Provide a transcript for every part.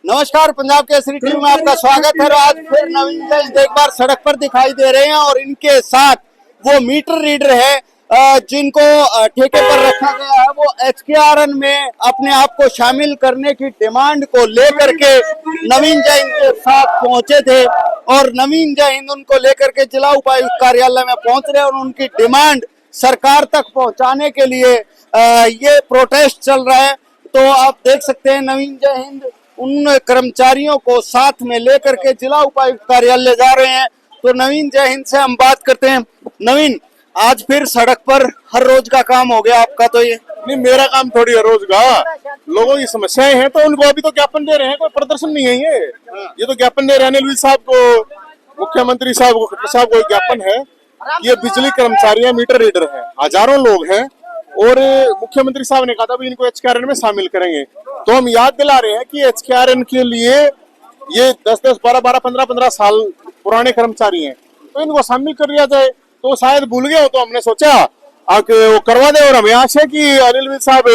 नमस्कार, पंजाब केसरी टीवी में आपका स्वागत है। आज फिर नवीन जैन एक बार सड़क पर दिखाई दे रहे हैं और इनके साथ वो मीटर रीडर है जिनको ठेके पर रखा गया है। वो HKRN में अपने आप को शामिल करने की डिमांड को लेकर के नवीन जैन के साथ पहुंचे थे और नवीन जैन उनको लेकर के जिला उपायुक्त कार्यालय में पहुंच रहे हैं और उनकी डिमांड सरकार तक पहुंचाने के लिए ये प्रोटेस्ट चल रहा है। तो आप देख सकते हैं नवीन जैन उन कर्मचारियों को साथ में लेकर के जिला उपायुक्त कार्यालय जा रहे हैं। तो नवीन जय हिंद से हम बात करते हैं। नवीन, आज फिर सड़क पर हर रोज का काम हो गया आपका। तो ये नहीं, मेरा काम थोड़ी है रोज का। लोगों की समस्याएं हैं तो उनको अभी तो ज्ञापन दे रहे हैं, कोई प्रदर्शन नहीं है। ये तो ज्ञापन दे रहे हैं। अनिल साहब को, मुख्यमंत्री साहब को, खट्टर साहब को ज्ञापन है। ये बिजली कर्मचारी मीटर रीडर हैं, हजारों लोग हैं और मुख्यमंत्री साहब ने कहा था भी इनको HKRN में शामिल करेंगे। तो हम याद दिला रहे हैं कि HKRN के लिए ये 10-10, 12-12, 15-15 साल पुराने कर्मचारी हैं, तो इनको शामिल कर लिया जाए। तो शायद भूल गए हो, तो हमने सोचा वो करवा दे। और हमें आशा है कि अनिल साहब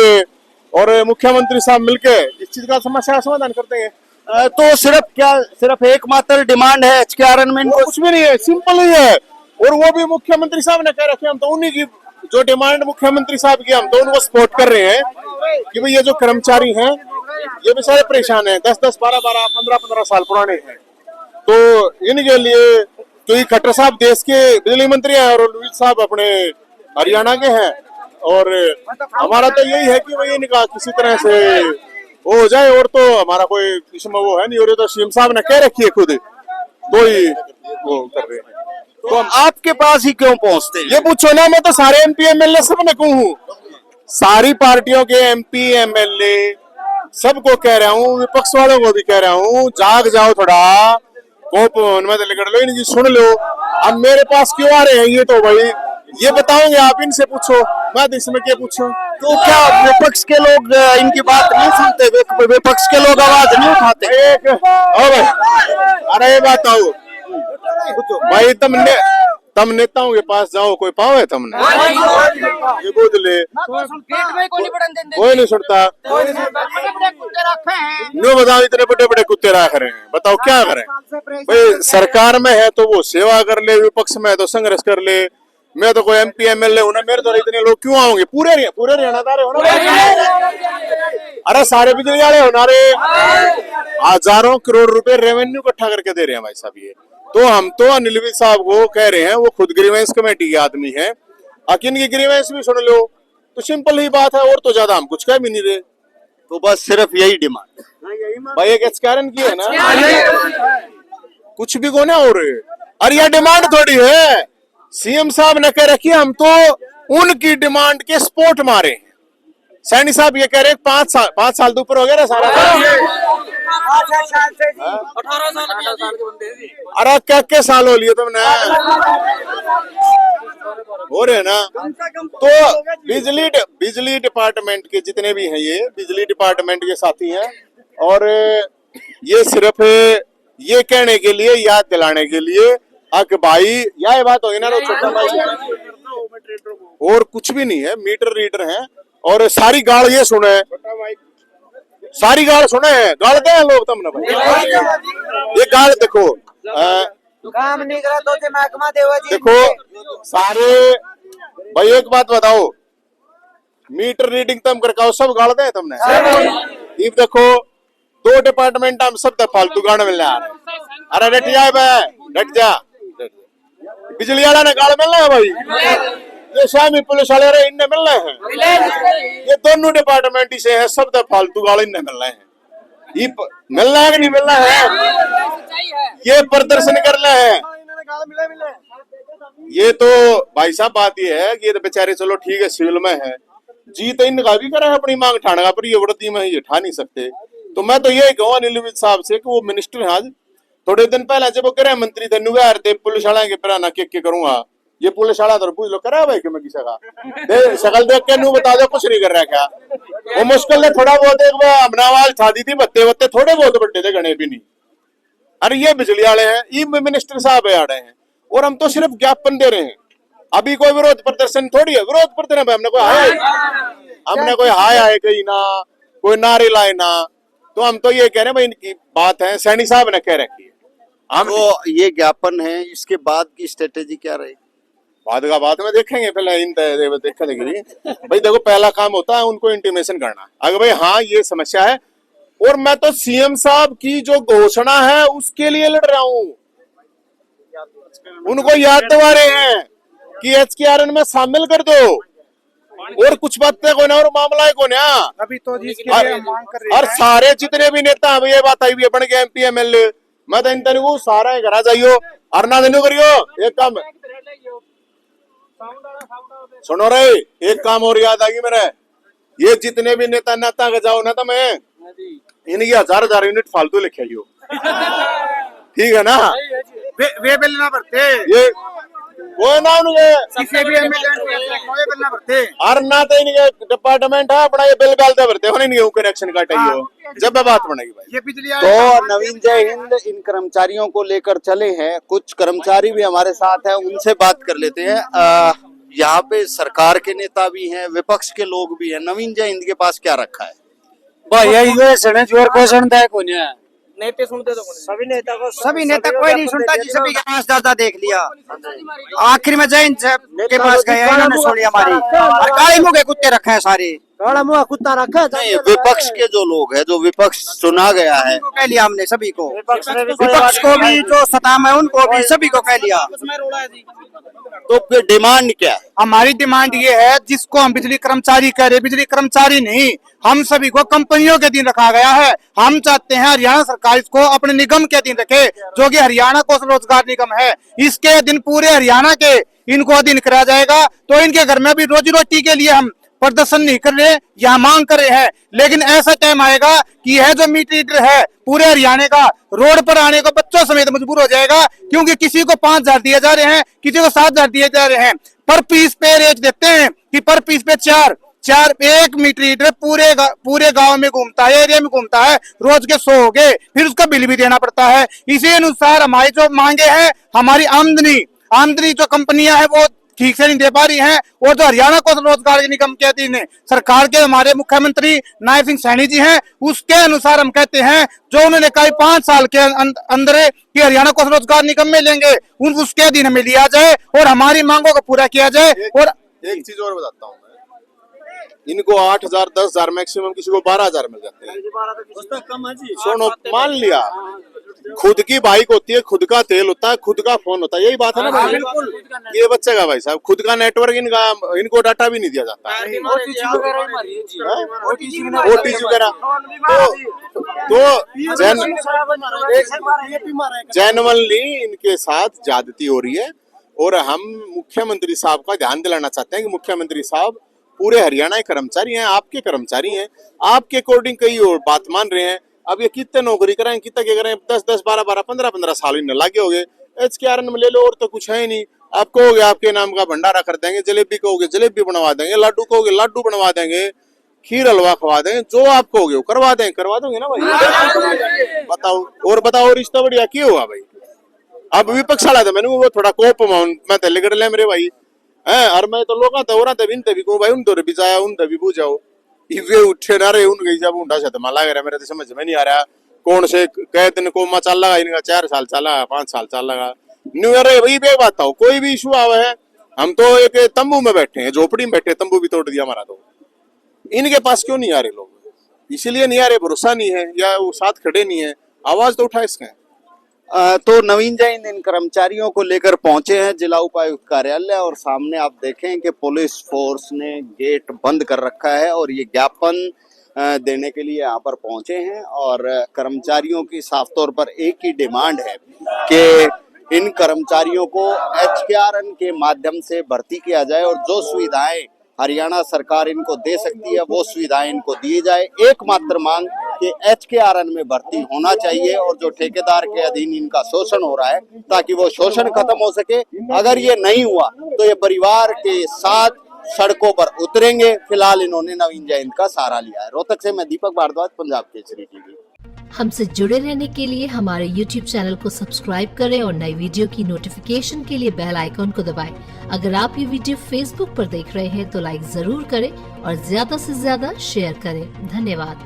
और मुख्यमंत्री साहब मिलकर इस चीज का समस्या का समाधान करते हैं। तो सिर्फ एकमात्र डिमांड है HKRN में? इनको कुछ भी नहीं है, सिंपल ही है। और वो भी मुख्यमंत्री साहब ने कह रखे, हम तो उन्हीं की जो डिमांड मुख्यमंत्री साहब की, हम तो उनको सपोर्ट कर रहे हैं कि भाई ये जो कर्मचारी हैं ये बेचारे परेशान हैं, 10-10, 12-12, 15-15 साल पुराने हैं। तो इनके लिए तो ये खट्टर साहब देश के बिजली मंत्री हैं और लुईस साहब अपने हरियाणा के हैं। और हमारा तो यही है कि भाई इनका किसी तरह से हो जाए। और तो हमारा कोई इसमें वो है नहीं। और ये तो CM साहब ने कह रखी है खुद, तो ही वो कर रहे हैं। तो हम आपके पास ही क्यों पहुंचते हैं? ये पूछो ना, मैं तो सारे MP MLA सबने कहूँ, सारी पार्टियों के MP MLA सबको कह रहा हूँ, विपक्ष वालों को भी कह रहा हूँ, जाग जाओ थोड़ा, कोप उनमें कर लो, इनकी सुन लो। अब मेरे पास क्यों आ रहे हैं ये तो भाई ये बताओगे आप, इनसे पूछो, मैं इसमें क्या पूछूं। तो क्या विपक्ष के लोग इनकी बात नहीं सुनते? विपक्ष के लोग आवाज नहीं उठाते? अरे ये बात आओ भाई, तुम नेताओं के पास जाओ, कोई पावे तुमने ये बोझले कोई नहीं सुनता। नो बताओ, इतने बड़े बड़े कुत्ते रख रहे हैं, बताओ क्या करें भाई। सरकार में है तो वो सेवा कर ले, विपक्ष में है तो संघर्ष कर ले। मैं तो कोई MP MLA हूं ना, मेरे तो इतने लोग क्यों आओगे? पूरे हरियाणादार हो ना, अरे सारे बिजली वाले हो ना रे, हजारों करोड़ रुपए रेवेन्यू इकट्ठा करके दे रहे हैं भाई साहब ये। तो हम तो अनिल साहब को कह रहे हैं, वो खुद ग्रीवेंस कमेटी के आदमी है, इनकी ग्रीवेंस भी सुन लो। तो सिंपल ही बात है, और तो ज्यादा हम कुछ कह भी नहीं रहे। तो बस सिर्फ यही डिमांड भाई, एक HKRN की है ना, कुछ भी को ना। और ये डिमांड थोड़ी है, CM साहब ने कह रखी है, हम तो उनकी डिमांड के स्पोर्ट मारे हैं। सैनी साहब ये कह रहे 5 साल तो ऊपर हो गया ना सारा, 18 साल के बंदे। अरे क्या साल हो लिए तुमने, हो रहे ना। तो बिजली डिपार्टमेंट के जितने भी हैं, ये बिजली डिपार्टमेंट के साथी हैं। और ये सिर्फ ये कहने के लिए, याद दिलाने के लिए भाई यह बात होगी ना, छोटा भाई, और कुछ भी नहीं है। मीटर रीडर हैं और सारी गाल ये सुने, सारी गाल सुने हैं, गाल दे लोग तुमने भाई। ये गाल देखो, काम नहीं करा तो महकमा देवा जी देखो सारे भाई। एक बात बताओ, मीटर रीडिंग तुम करके सब गाल दे तुमने। ये देखो 2 डिपार्टमेंट हम सब फालतू गाने मिलने आ रहे हैं। अरे डट जा डट जा, बिजली वाला ने गाल मिलना है भाई, ये शामी पुलिस वाले रहे इनने मिलना है। ये दोनों डिपार्टमेंट ही से है, सब फालतू गाल इनने मिलना है। ये मिलना है कि नहीं मिलना है? ये प्रदर्शन करना है। ये तो भाई साहब बात ये है कि ये तो बेचारे चलो ठीक है सिविल में है, जी तो इनका भी करा है अपनी मांग ठाने का, पर ये वर्दी में ये ठा नहीं सकते। तो मैं तो यही कहूँ अनिल साहब से कि वो मिनिस्टर है, आज थोड़े दिन पहले जब वो गृह मंत्री थे नुगार थे, पुलिस वाला के पराना के करूंगा, ये पुलिस वाला तो पूछ लो करा भाई कि मैं किसी का शकल देख के नू बता दो कुछ नहीं कर रहा क्या। वो मुश्किल ने थोड़ा बहुत एक बार अपना आवाज उठा दी थी, बत्ते थोड़े बहुत बड्डे थे, गणे भी नहीं। अरे ये बिजली वाले हैं, ये मिनिस्टर साहब आ रहे हैं और हम तो सिर्फ ज्ञापन दे रहे हैं। अभी कोई विरोध प्रदर्शन थोड़ी है, विरोध प्रदर्शन हमने कोई हाय आए कहीं ना, कोई नारे लाए ना। तो हम तो ये कह रहे हैं भाई, इनकी बात है सैनी साहब ने कह रखी है। हम तो ये ज्ञापन है, इसके बाद की स्ट्रेटेजी क्या रहेगी? बाद में देखेंगे, पहले इन देखने के लिए भाई देखो, पहला काम होता है उनको इंटीमेशन करना, अगर भाई हाँ ये समस्या है। और मैं तो सीएम साहब की जो घोषणा है उसके लिए लड़ रहा हूँ, उनको याद दिला रहे हैं कि HKRN में शामिल कर दो, और कुछ बातें को ना, और मामला है को ना। अभी तो जिसके लिए हम मांग कर रहे और हैं, सारे जितने भी नेता हैं, ये बात आई भी है, बन गए MP MLA, मैं तो इन तरीको सारा घर आ जाइयो और ना देनो करियो। एक काम सुनो रे, एक काम और याद आ गई मेरे, ये जितने भी नेता के जाओ ना, तो मैं इनकी 1000 यूनिट फालतू लिखे आइयो, ठीक है ना? वे बिल ना भरते, ये वो ना उनके किसी भी एमएलए वे बिल ना भरते, और ना तो इनके डिपार्टमेंट है अपना, ये बिल डालते भरते हो, इनके कनेक्शन काटेगी जब बात बनेगी भाई। ये बिजली तो नवीन जय हिंद इन कर्मचारियों को लेकर चले हैं, कुछ कर्मचारी भी हमारे साथ हैं, उनसे बात कर लेते हैं। यहाँ पे सरकार के नेता भी हैं, विपक्ष के लोग भी हैं, नवीन जय हिंद के पास क्या रखा है? भैया ये सने जोर को सुनता है कौन है? नेता सुनते तो सभी नेता कोई नहीं सुनता जी, सभी के पास दादा देख लिया, आखिर में जैन के पास गए, इन्होंने सुनी हमारी, और काले मुंह के कुत्ते रखे हैं सारे, काला मुंह कुत्ता रखा है। नहीं, विपक्ष के जो लोग हैं, जो विपक्ष चुना गया है, कह लिया हमने सभी को, विपक्ष को भी, जो सत्ता में उनको भी, सभी को कह लिया। तो फिर डिमांड क्या है? हमारी डिमांड ये है, जिसको हम बिजली कर्मचारी कह रहे, बिजली कर्मचारी नहीं, हम सभी को कंपनियों के अधीन रखा गया है। हम चाहते हैं हरियाणा सरकार इसको अपने निगम के अधीन रखे, जो कि हरियाणा कौशल रोजगार निगम है, इसके अधीन पूरे हरियाणा के इनको अधीन कराया जाएगा। तो इनके घर में भी रोजी रोटी के लिए हम प्रदर्शन नहीं कर रहे, यहाँ मांग कर रहे हैं, लेकिन ऐसा टाइम आएगा कि यह जो मीटर रीडर है पूरे हरियाणा का, रोड पर आने को बच्चों समेत मजबूर हो जाएगा, क्योंकि किसी को 5000 दिए जा रहे हैं, किसी को 7000 दिए जा रहे हैं, पर पीस पे रेट देते हैं कि पर पीस पे चार एक मीटर रीडर पूरे गांव में घूमता है, एरिया में घूमता है, रोज के 100 हो गए, फिर उसका बिल भी देना पड़ता है। इसी अनुसार हमारी जो मांगे हैं, हमारी आमदनी जो कंपनियां हैं वो ठीक से नहीं दे पा रही हैं, और जो हरियाणा कौशल रोजगार निगम के अधीन सरकार के हमारे मुख्यमंत्री नायब सिंह सैनी जी हैं, उसके अनुसार हम कहते हैं, जो उन्होंने कहा 5 साल के अंदर कि हरियाणा कौशल रोजगार निगम में लेंगे, उसके अधीन हमें लिया जाए और हमारी मांगों को पूरा किया जाए। और एक चीज और बताता हूँ, इनको 8000 10,000 मैक्सिमम, किसी को 12,000 मिल जाते हैं। सुनो, मान लिया खुद की बाइक होती है, खुद का तेल होता है, खुद का फोन होता है, यही बात है ना भाई? ये बच्चे का भाई साहब, खुद का नेटवर्क, इनको डाटा भी नहीं दिया जाता, OTG वगैरह। तो जेन्युइनली इनके साथ ज्यादती हो रही है, और हम मुख्यमंत्री साहब का ध्यान दिलाना चाहते हैं कि मुख्यमंत्री साहब पूरे हरियाणा के कर्मचारी हैं, आपके कर्मचारी हैं, आपके अकॉर्डिंग कई और बात मान रहे हैं। अब ये कितने नौकरी करें, कितने क्या करें, 10-10 12-12 15-15 साल इन्हें लागे हो गए। HKRN में ले लो, और तो कुछ है ही नहीं। आप कहोगे आपके नाम का भंडारा कर देंगे, जलेबी कहोगे जलेबी बनवा देंगे, लाडू कहोगे लाडू बनवा देंगे, खीर हलवा खवा देंगे, जो आप कहोगे वो करवा दोगे ना भाई? बताओ, और बताओ, रिश्ता बढ़िया क्यों हुआ भाई? अब विपक्ष वाला था, मैंने वो थोड़ा कोप मैं तले कर लिया मेरे भाई है, और मैं तो लोग भी कहूँ भाई, उन तो भी जाया, उन भी बुझाओ, वे उठे ना रहे, उन गई जब उंडा शतमा लग रहा, मेरे तो समझ में नहीं आ रहा कौन से कह दिन कोमा चल लगा, इनका 4 साल चला, 5 साल चल लगा। न्यू ईयर वही भी बात था, कोई भी इशू आवा है, हम तो एक तंबू में बैठे हैं, झोपड़ी में बैठे, तंबू भी तोड़ दिया हमारा। तो इनके पास क्यों नहीं आ रहे लोग? इसीलिए नहीं आ रहे, भरोसा नहीं है, या वो साथ खड़े नहीं है, आवाज तो उठा इसका। तो नवीन जैन इन कर्मचारियों को लेकर पहुंचे हैं जिला उपायुक्त कार्यालय, और सामने आप देखें कि पुलिस फोर्स ने गेट बंद कर रखा है, और ये ज्ञापन देने के लिए यहाँ पर पहुंचे हैं। और कर्मचारियों की साफ तौर पर एक ही डिमांड है कि इन कर्मचारियों को HKRN के माध्यम से भर्ती किया जाए, और जो सुविधाएं हरियाणा सरकार इनको दे सकती है वो सुविधाएं इनको दी जाए। एकमात्र मांग कि HKRN में भर्ती होना चाहिए, और जो ठेकेदार के अधीन इनका शोषण हो रहा है, ताकि वो शोषण खत्म हो सके। अगर ये नहीं हुआ तो ये परिवार के साथ सड़कों पर उतरेंगे। फिलहाल इन्होंने नवीन जयंत का सहारा लिया है। रोहतक से मैं दीपक भारद्वाज, पंजाब केसरी टीवी। हमसे जुड़े रहने के लिए हमारे YouTube चैनल को सब्सक्राइब करें और नई वीडियो की नोटिफिकेशन के लिए बेल आइकॉन को दबाएं। अगर आप ये वीडियो Facebook पर देख रहे हैं तो लाइक जरूर करें और ज्यादा से ज्यादा शेयर करें। धन्यवाद।